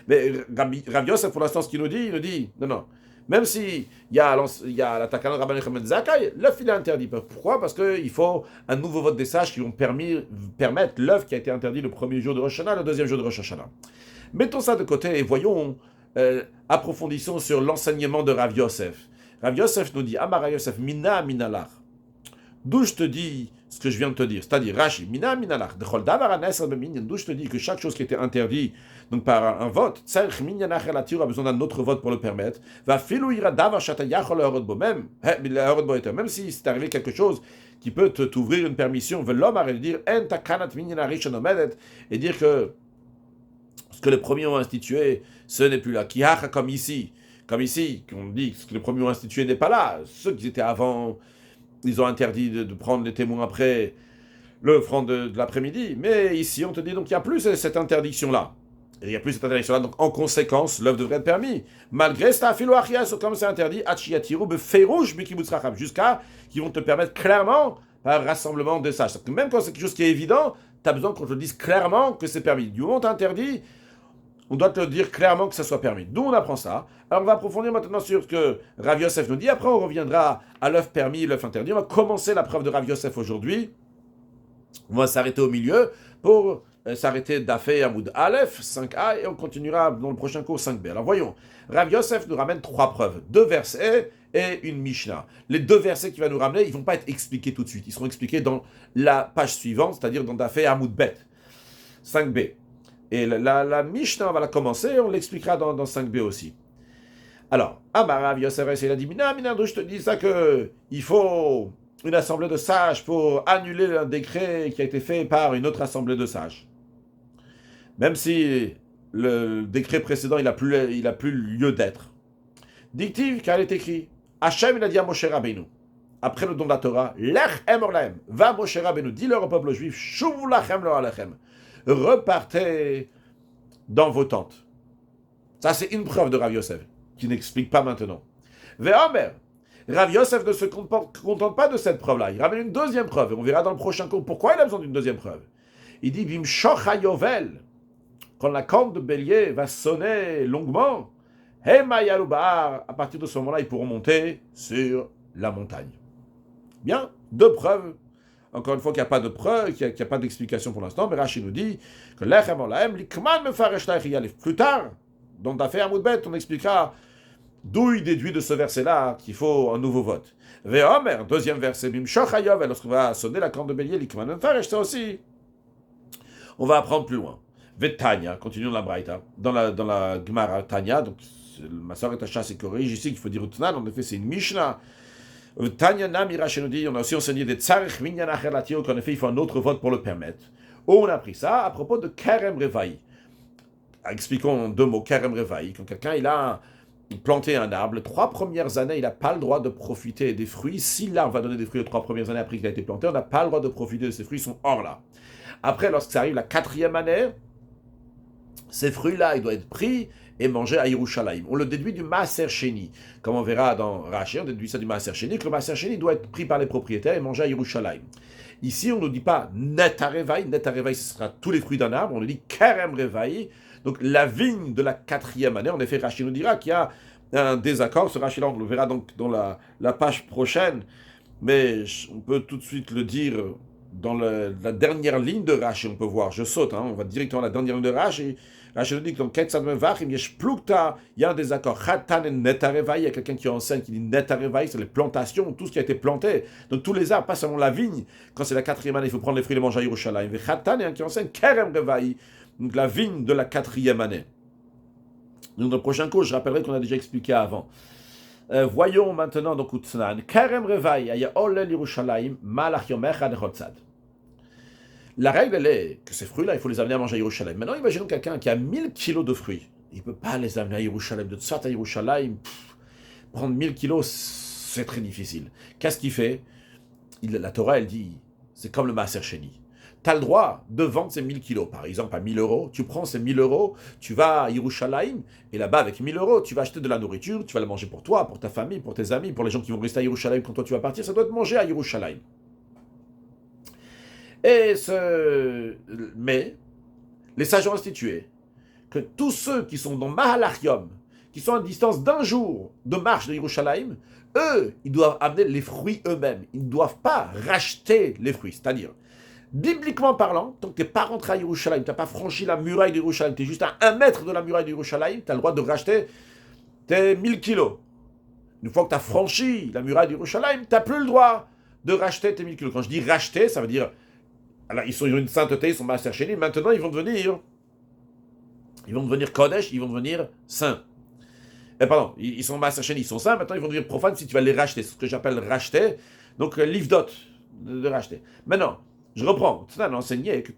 Mais Rav Yosef, pour l'instant, ce qu'il nous dit, non. Même si il y a la Takana Rabban Yochanan ben Zakkai, l'œuf il est interdit. Pourquoi? Parce qu'il faut un nouveau vote des sages qui vont permettre l'œuf qui a été interdit le premier jour de Rosh Hashanah, le deuxième jour de Rosh Hashanah. Mettons ça de côté et voyons, approfondissons sur l'enseignement de Rav Yosef. Rav Yosef nous dit, Amar Rav Yosef, mina minalach. D'où je te dis ce que je viens de te dire, c'est-à-dire Rashi, mina minalach, d'où je te dis que chaque chose qui était interdite, donc par un vote, a besoin d'un autre vote pour le permettre, même si c'est arrivé quelque chose qui peut t'ouvrir une permission, et dire que ce que les premiers ont institué, ce n'est plus là. Comme ici, on dit que ce que les premiers ont institué n'est pas là. Ceux qui étaient avant, ils ont interdit de prendre les témoins après l'offrande de l'après-midi. Mais ici, on te dit donc il n'y a plus cette interdiction-là. Il n'y a plus cette interdiction-là, donc en conséquence, l'œuvre devrait être permis. Malgré ça, comme c'est interdit, jusqu'à qu'ils vont te permettre clairement par rassemblement des sages. Même quand c'est quelque chose qui est évident, tu as besoin qu'on te dise clairement que c'est permis. Du moment où tu interdit, on doit te dire clairement que ça soit permis. D'où on apprend ça. Alors on va approfondir maintenant sur ce que Rav Yosef nous dit. Après on reviendra à l'œuf permis et l'œuf interdit. On va commencer la preuve de Rav Yosef aujourd'hui. On va s'arrêter au milieu pour s'arrêter d'Afé Amoud Aleph, 5a, et on continuera dans le prochain cours 5b. Alors voyons, Rav Yosef nous ramène 3 preuves. 2 versets et une Mishnah. Les 2 versets qu'il va nous ramener, ils ne vont pas être expliqués tout de suite. Ils seront expliqués dans la page suivante, c'est-à-dire dans Dafé Amoud Bet, 5b. Et la Mishnah, on va la commencer, on l'expliquera dans 5b aussi. Alors, Rav Yosef, il a dit, Minandou, je te dis ça qu'il faut une assemblée de sages pour annuler un décret qui a été fait par une autre assemblée de sages. Même si le décret précédent, il a plus lieu d'être. Dictive, car il est écrit, Hachem, il a dit à Moshe Rabbeinu, après le don de la Torah, Lech emor lahem, va Moshe Rabbeinu, dis-leur au peuple juif, Shuvu lachem lo alechem. Repartez dans vos tentes. Ça, c'est une preuve de Rav Yosef, qui n'explique pas maintenant. Ve'omer, Rav Yosef ne se contente pas de cette preuve-là. Il ramène une deuxième preuve, et on verra dans le prochain cours pourquoi il a besoin d'une deuxième preuve. Il dit, Vimshoch hayovel, quand la corne de bélier va sonner longuement, Hema yalubar, à partir de ce moment-là, ils pourront monter sur la montagne. Bien, 2 preuves. Encore une fois, qu'il n'y a pas de preuve, qu'il n'y a pas d'explication pour l'instant, mais Rashi nous dit que l'Echem Olahem, l'Ikman Mefaresh Laich Yalif. Plus tard, dans l'affaire Amoudbet, on expliquera d'où il déduit de ce verset-là qu'il faut un nouveau vote. Ve'omer, deuxième verset, Bimshoch Hayov, lorsqu'on va sonner la corne de bélier, l'Ikman Mefaresh, ça aussi. On va apprendre plus loin. Ve'Tanya, continuons la Braïta, dans la Gemara Tanya, donc ma soeur est à chasse et corrige ici qu'il faut dire Utnan, en effet c'est une Mishnah. Tanya Nami Rashi nous dit, on a aussi enseigné des Tzarech Minyan Acher Latio, qu'en effet il faut un autre vote pour le permettre. On a appris ça à propos de Kerem Revaï. Expliquons en 2 mots Kerem Revaï. Quand quelqu'un il a planté un arbre, les 3 premières années il n'a pas le droit de profiter des fruits. Si l'arbre va donner des fruits les 3 premières années après qu'il a été planté, on n'a pas le droit de profiter de ces fruits, ils sont hors là. Après, lorsque ça arrive la 4e année, ces fruits-là, ils doivent être pris et mangé à Yerushalayim. On le déduit du Maaser Sheni. Comme on verra dans Rashi, on déduit ça du Maaser Sheni, que le Maaser Sheni doit être pris par les propriétaires et mangé à Yerushalayim. Ici, on ne dit pas Net Arevaï. Net Arevaï, ce sera tous les fruits d'un arbre. On le dit Kerem Revaï. Donc, la vigne de la 4e année. En effet, Rashi nous dira qu'il y a un désaccord. Ce Rashi-là, on le verra donc dans la page prochaine. Mais on peut tout de suite le dire dans la dernière ligne de Rashi. On peut voir, je saute, on va directement à la dernière ligne de Rashi. Rashi nous dit que dans Ketzad Mevachim, il y a un désaccord. Chatan et Netarevaï, il y a quelqu'un qui enseigne qui dit Netarevaï, c'est les plantations, tout ce qui a été planté. Donc tous les arbres, pas seulement la vigne. Quand c'est la 4e année, il faut prendre les fruits et les manger à Yerushalayim. Et Chatan est un qui enseigne Kerem Revaï, donc la vigne de la 4e année. Donc dans le prochain cours, je rappellerai qu'on a déjà expliqué avant. Voyons maintenant donc Utsnan. Kerem Revaï, aya Olel Yerushalayim, Malach Yomecha Nechotzad. La règle, elle est que ces fruits-là, il faut les amener à manger à Yerushalayim. Maintenant, imaginons quelqu'un qui a 1000 kilos de fruits. Il ne peut pas les amener à Yerushalayim. De Tzat à Yerushalayim, prendre 1000 kilos, c'est très difficile. Qu'est-ce qu'il fait? La Torah, elle dit, c'est comme le Maaser Sheni. tu as le droit de vendre ces 1000 kilos. Par exemple, à 1000 euros, tu prends ces 1000 euros, tu vas à Yerushalayim, et là-bas, avec 1000 euros, tu vas acheter de la nourriture, tu vas la manger pour toi, pour ta famille, pour tes amis, pour les gens qui vont rester à Yerushalayim quand toi tu vas partir, ça doit être mangé à Yerushalayim. Mais les sages ont institué que tous ceux qui sont dans Mahalachium, qui sont à distance d'un jour de marche de Yerushalayim, eux, ils doivent amener les fruits eux-mêmes. Ils ne doivent pas racheter les fruits. C'est-à-dire, bibliquement parlant, tant que tu n'es pas rentré à Yerushalayim, tu n'as pas franchi la muraille de Yerushalayim, tu es juste à 1 mètre de la muraille de Yerushalayim, tu as le droit de racheter tes 1000 kilos. Une fois que tu as franchi la muraille de Yerushalayim, tu n'as plus le droit de racheter tes 1000 kilos. Quand je dis racheter, ça veut dire, alors ils ont une sainteté, ils sont Maaser Sheni, maintenant ils vont devenir Kodesh, ils vont devenir saints. Pardon, ils sont Maaser Sheni, ils sont saints, maintenant ils vont devenir profanes si tu vas les racheter. C'est ce que j'appelle racheter. Donc, livdot, de racheter. Maintenant, je reprends. Tu as enseigné que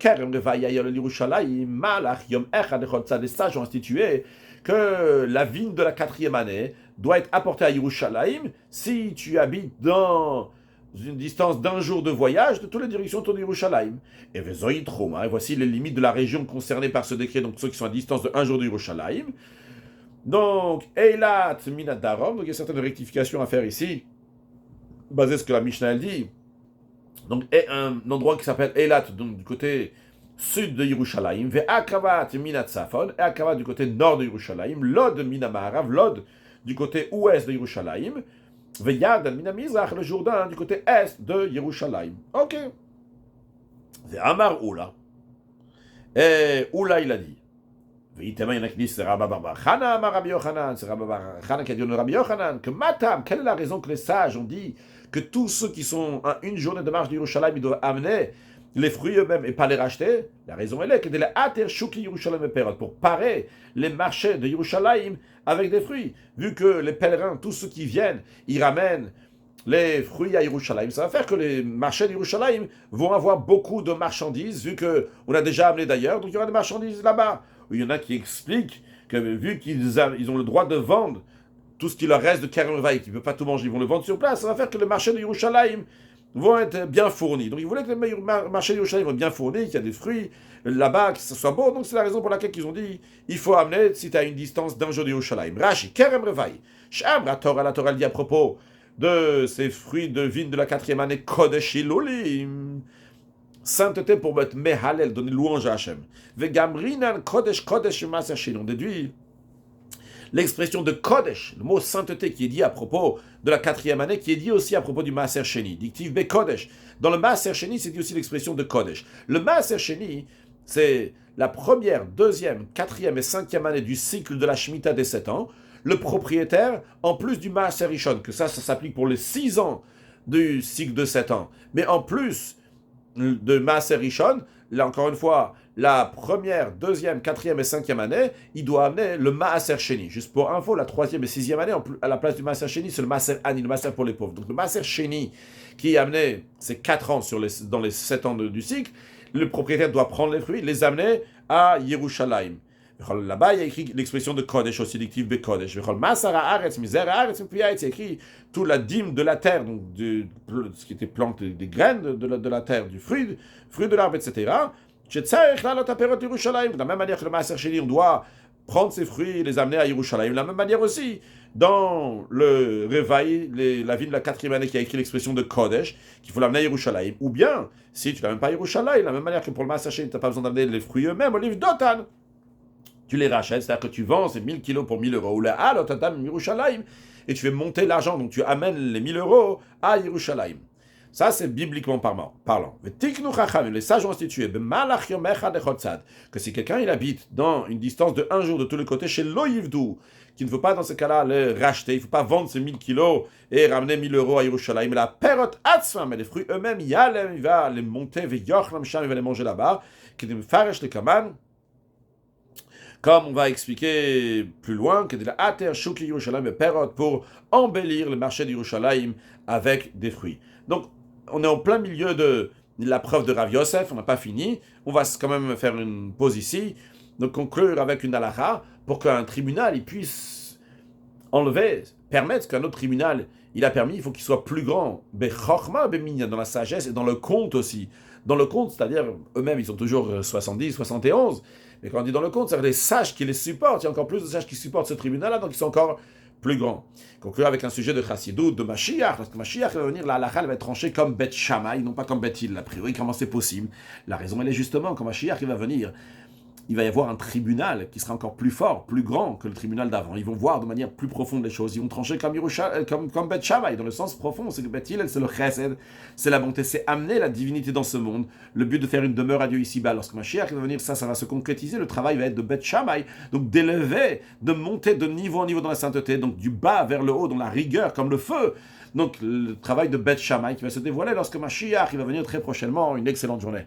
les sages ont institué que la vigne de la 4e année doit être apportée à Yerushalayim si tu habites dans une distance d'un jour de voyage de toutes les directions autour de Yerushalayim. Et voici les limites de la région concernée par ce décret, donc ceux qui sont à distance de 1 jour de Yerushalayim. Donc, Eilat Minat Darom, donc il y a certaines rectifications à faire ici, basées sur ce que la Mishnah elle dit. Donc, un endroit qui s'appelle Eilat, donc du côté sud de Yerushalayim, Ve'akavat Minat Safon, et Akavat du côté nord de Yerushalayim, Lod Minamarav, Lod du côté ouest de Yerushalayim, Ve'yardan Minamizrach, le Jourdain du côté est de Yerushalayim. Ok. Ve'amar Oula. Et Oula, il a dit. Ve'itema Yanaknis, c'est Rabba Bar Chana, Amar Rabbi Yochanan, c'est Rabba Bar Chana qui a dit au Rabbi Yochanan, que Matam, quelle est la raison que les sages ont dit que tous ceux qui sont à une journée de marche de Yerushalayim, ils doivent amener les fruits eux-mêmes et pas les racheter? La raison elle est que de la Ater Shuki Yerushalayim Perot, pour parer les marchés de Yerushalayim avec des fruits. Vu que les pèlerins, tous ceux qui viennent, ils ramènent les fruits à Yerushalayim, ça va faire que les marchés de Yerushalayim vont avoir beaucoup de marchandises, vu qu'on a déjà amené d'ailleurs, donc il y aura des marchandises là-bas. Il y en a qui expliquent que vu qu'ils ont le droit de vendre tout ce qui leur reste de Kerem Revaï, qui ne peuvent pas tout manger, ils vont le vendre sur place, ça va faire que les marchés de Yerushalayim vont être bien fournis. Donc ils voulaient que les marchés de Yerushalayim soient bien fournis, qu'il y a des fruits là-bas, que ce soit beau. Donc c'est la raison pour laquelle ils ont dit il faut amener si tu as une distance d'un jour de Yerushalayim. Rashi, Kerem Revaï, Sham, la Torah dit à propos de ces fruits de vigne de la 4e année, Kodesh Ilulim, sainteté pour mettre Mehalel, donner louange à Hachem. Vegamrinan Kodesh Kodesh Maaser Sheni. On déduit l'expression de Kodesh, le mot sainteté qui est dit à propos de la 4e année, qui est dit aussi à propos du Maaser Sheni. Dictive Be Kodesh. Dans le Maaser Sheni, c'est dit aussi l'expression de Kodesh. Le Maaser Sheni, c'est la première, 2e, 4e et 5e année du cycle de la Shemitah des 7 ans. Le propriétaire, en plus du Maaser Rishon, que ça s'applique pour les 6 ans du cycle de 7 ans, mais en plus de Maaser Rishon, là encore une fois, la première, 2e, 4e et 5e année, il doit amener le Maaser Sheni. Juste pour info, la 3e et 6e année, à la place du Maaser Sheni, c'est le Maaser Ani, le Maaser pour les pauvres. Donc le Maaser Sheni, qui est amené, c'est 4 ans dans les 7 ans du cycle, le propriétaire doit prendre les fruits, les amener à Yerushalayim. Là-bas, il y a écrit l'expression de Kodesh, aussi dictive de Kodesh. Il y a écrit toute la dîme de la terre, donc ce qui était planté, des graines de la terre, du fruit de l'arbre, etc. De la même manière que le Maaser Sheni, on doit prendre ses fruits et les amener à Yerushalayim. De la même manière aussi, dans le Revaï, la vigne de la 4e année qui a écrit l'expression de Kodesh, qu'il faut l'amener à Yerushalayim. Ou bien, si tu l'amènes pas à Yerushalayim, de la même manière que pour le Maaser Sheni, tu n'as pas besoin d'amener les fruits eux-mêmes, Olive Dotan. Tu les rachètes, c'est-à-dire que tu vends ces 1000 kilos pour 1000 euros, ou là, à l'Otatam Yerushalayim, et tu fais monter l'argent, donc tu amènes les 1000 euros à Yerushalayim. Ça, c'est bibliquement parlant. Les sages ont institué que si quelqu'un il habite dans une distance de 1 jour de tous les côtés chez Loïvdou, qui ne veut pas dans ce cas-là le racheter, il ne faut pas vendre ces 1000 kilos et ramener 1000 euros à Yerushalayim, mais la perot atzma, mais les fruits eux-mêmes, il va les monter, il va les manger là-bas, qui me faresh le kaman. Comme on va expliquer plus loin, que de la Ater Shuki Yerushalayim et Perot pour embellir le marché de Yerushalayim avec des fruits. Donc, on est en plein milieu de la preuve de Rav Yosef, on n'a pas fini. On va quand même faire une pause ici, donc conclure avec une halakha pour qu'un tribunal il puisse permettre qu'un autre tribunal il a permis, il faut qu'il soit plus grand, Bechokma, Beminya, dans la sagesse et dans le compte aussi Dans le compte, c'est-à-dire, eux-mêmes, ils sont toujours 70, 71, mais quand on dit dans le compte, c'est-à-dire les sages qui les supportent, il y a encore plus de sages qui supportent ce tribunal-là, donc ils sont encore plus grands. Conclure avec un sujet de Chassidut, de Mashiach, parce que Mashiach va venir, la halakha va être tranchée comme Bet Shammai, non pas comme Bet Hillel, a priori, comment c'est possible. La raison, elle est justement, quand Mashiach il va venir, il va y avoir un tribunal qui sera encore plus fort, plus grand que le tribunal d'avant. Ils vont voir de manière plus profonde les choses. Ils vont trancher comme Bet Shammai, dans le sens profond. C'est que Bet Hillel, c'est le chesed, c'est la bonté, c'est amener la divinité dans ce monde. Le but de faire une demeure à Dieu ici-bas. Lorsque Mashiach va venir, ça va se concrétiser. Le travail va être de Bet Shammai, donc d'élever, de monter de niveau en niveau dans la sainteté, donc du bas vers le haut, dans la rigueur, comme le feu. Donc le travail de Bet Shammai qui va se dévoiler lorsque Mashiach il va venir très prochainement. Une excellente journée.